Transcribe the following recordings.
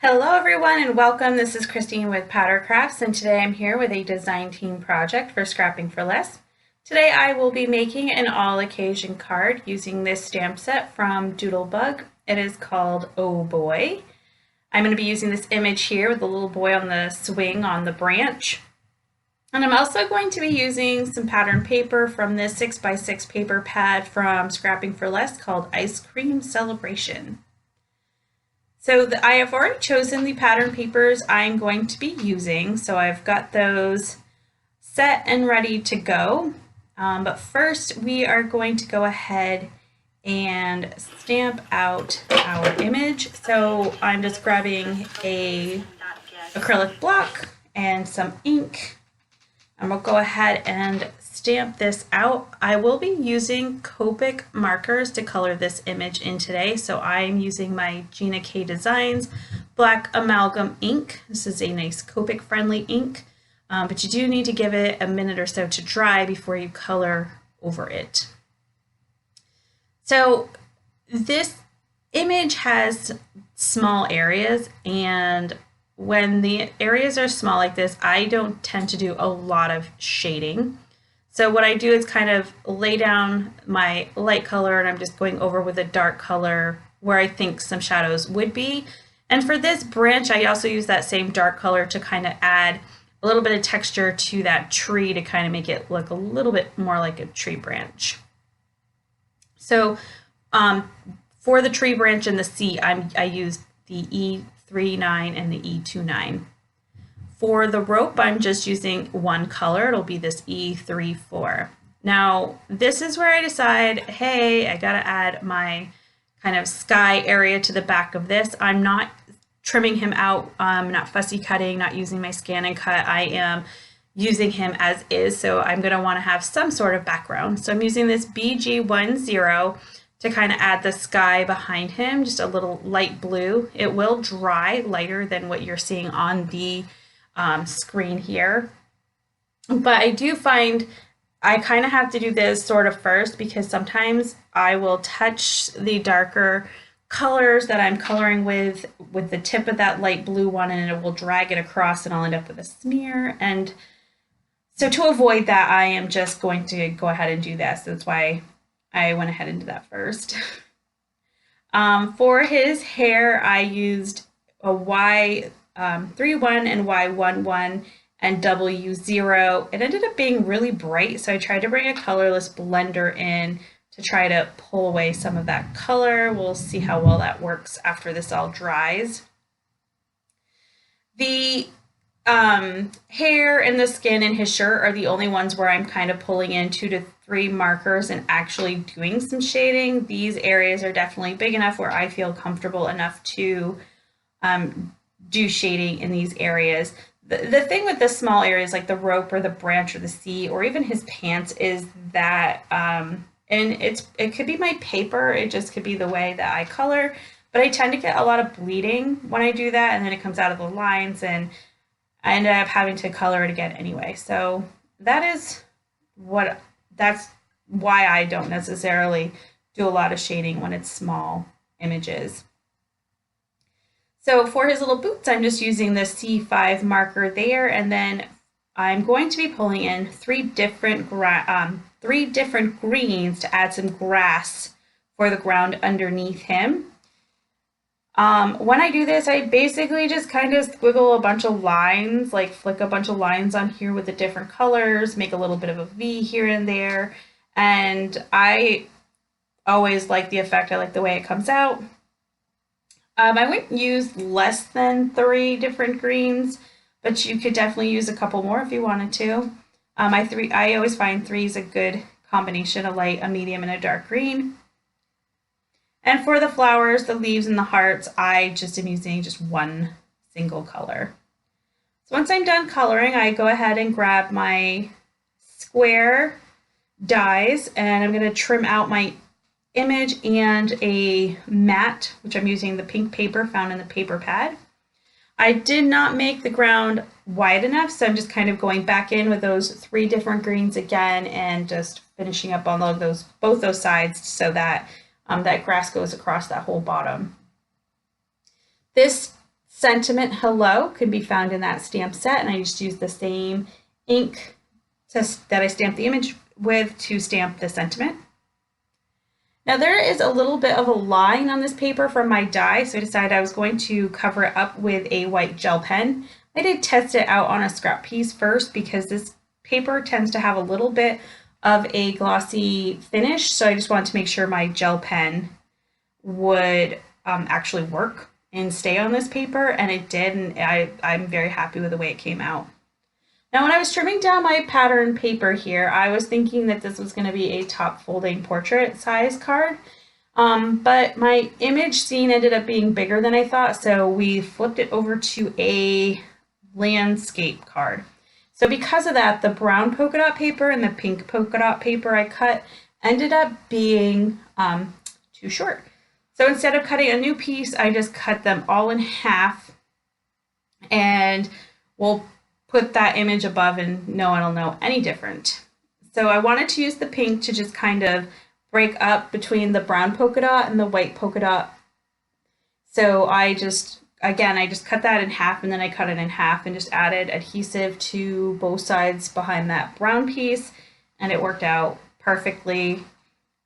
Hello everyone and welcome. This is Christine with Powder Crafts and today I'm here with a design team project for Scrapping for Less. Today I will be making an all occasion card using this stamp set from Doodlebug. It is called Oh Boy. I'm going to be using this image here with the little boy on the swing on the branch. And I'm also going to be using some pattern paper from this 6x6 paper pad from Scrapping for Less called Ice Cream Celebration. So I have already chosen the pattern papers I'm going to be using, so I've got those set and ready to go. But first we are going to go ahead and stamp out our image. So I'm just grabbing a acrylic block and some ink, and we'll go ahead and stamp this out. I will be using Copic markers to color this image in today, so I'm using my Gina K Designs black amalgam ink. This is a nice Copic friendly ink, but you do need to give it a minute or so to dry before you color over it. So this image has small areas, and when the areas are small like this, I don't tend to do a lot of shading. So what I do is kind of lay down my light color and I'm just going over with a dark color where I think some shadows would be. And for this branch, I also use that same dark color to kind of add a little bit of texture to that tree to kind of make it look a little bit more like a tree branch. So for the tree branch and the C, I used the E39 and the E29. For the rope, I'm just using one color. It'll be this E34. Now, this is where I decide, hey, I gotta add my kind of sky area to the back of this. I'm not trimming him out, not fussy cutting, not using my scan and cut. I am using him as is, so I'm gonna wanna have some sort of background. So I'm using this BG10 to kind of add the sky behind him, just a little light blue. It will dry lighter than what you're seeing on the screen here. But I do find I kind of have to do this sort of first because sometimes I will touch the darker colors that I'm coloring with the tip of that light blue one, and it will drag it across and I'll end up with a smear. And so to avoid that, I am just going to go ahead and do this. That's why I went ahead and did that first. For his hair, I used a Y31 and Y11 and W0. It ended up being really bright, so I tried to bring a colorless blender in to try to pull away some of that color. We'll see how well that works after this all dries. The hair and the skin and his shirt are the only ones where I'm kind of pulling in 2 to 3 markers and actually doing some shading. These areas are definitely big enough where I feel comfortable enough to do shading in these areas. The thing with the small areas like the rope or the branch or the sea or even his pants is that, and it could be my paper, it just could be the way that I color, but I tend to get a lot of bleeding when I do that, and then it comes out of the lines and I end up having to color it again anyway. So that's why I don't necessarily do a lot of shading when it's small images. So for his little boots, I'm just using the C5 marker there, and then I'm going to be pulling in three different greens to add some grass for the ground underneath him. When I do this, I basically just kind of squiggle a bunch of lines, like flick a bunch of lines on here with the different colors, make a little bit of a V here and there, and I always like the effect. I like the way it comes out. I wouldn't use less than 3 different greens, but you could definitely use a couple more if you wanted to. I always find 3 is a good combination, a light, a medium, and a dark green. And for the flowers, the leaves, and the hearts, I just am using just one single color. So once I'm done coloring, I go ahead and grab my square dies, and I'm going to trim out my image and a mat, which I'm using the pink paper found in the paper pad. I did not make the ground wide enough, so I'm just kind of going back in with those 3 different greens again and just finishing up on both those sides so that that grass goes across that whole bottom. This Sentiment Hello can be found in that stamp set, and I just use the same ink that I stamped the image with to stamp the sentiment. Now there is a little bit of a line on this paper from my die, so I decided I was going to cover it up with a white gel pen. I did test it out on a scrap piece first because this paper tends to have a little bit of a glossy finish, so I just wanted to make sure my gel pen would actually work and stay on this paper, and it did, and I'm very happy with the way it came out. Now, when I was trimming down my pattern paper here, I was thinking that this was going to be a top folding portrait size card, but my image scene ended up being bigger than I thought, so we flipped it over to a landscape card. So because of that, the brown polka dot paper and the pink polka dot paper I cut ended up being too short. So instead of cutting a new piece, I just cut them all in half, and we'll put that image above and no one will know any different. So I wanted to use the pink to just kind of break up between the brown polka dot and the white polka dot. So I just cut that in half, and then I cut it in half and just added adhesive to both sides behind that brown piece, and it worked out perfectly.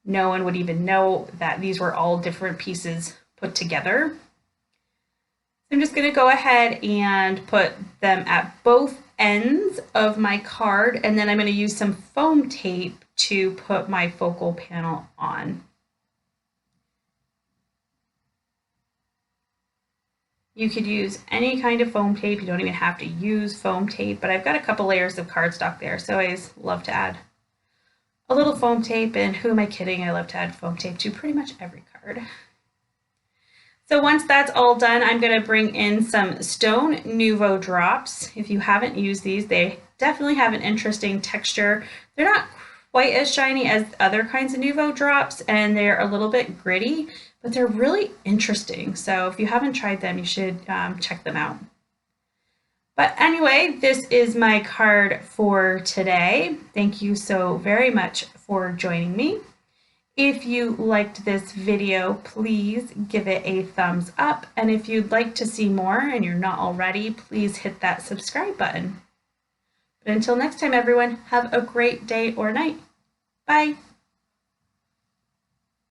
No one would even know that these were all different pieces put together. I'm just going to go ahead and put them at both ends of my card, and then I'm going to use some foam tape to put my focal panel on. You could use any kind of foam tape. You don't even have to use foam tape, but I've got a couple layers of cardstock there, so I always love to add a little foam tape, and who am I kidding? I love to add foam tape to pretty much every card. So once that's all done, I'm going to bring in some Stone Nouveau drops. If you haven't used these, they definitely have an interesting texture. They're not quite as shiny as other kinds of Nouveau drops, and they're a little bit gritty, but they're really interesting. So if you haven't tried them, you should check them out. But anyway, this is my card for today. Thank you so very much for joining me. If you liked this video, please give it a thumbs up. And if you'd like to see more and you're not already, please hit that subscribe button. But until next time, everyone, have a great day or night. Bye.